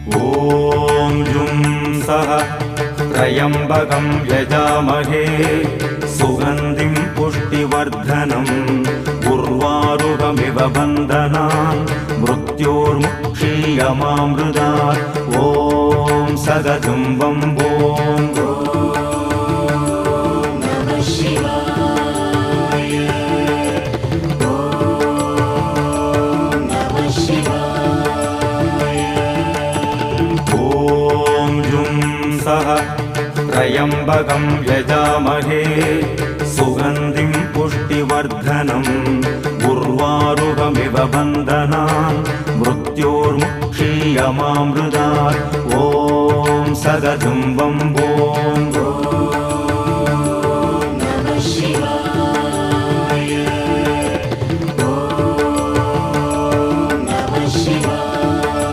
ॐ जुं सः त्र्यम्बकं यजामहे सुगन्धिं पुष्टिवर्धनम् उर्वारुकमिव बन्धनान् मृत्योर्मुक्षीयमामृतात् ॐ सदजुं वम्बों त्र्यम्बकं यजामहे सुगन्धिं पुष्टिवर्धनम् उर्वारुकमिव बन्धनान् मृत्योर्मुक्षीयमामृतात् ॐ सदजुं वम्बों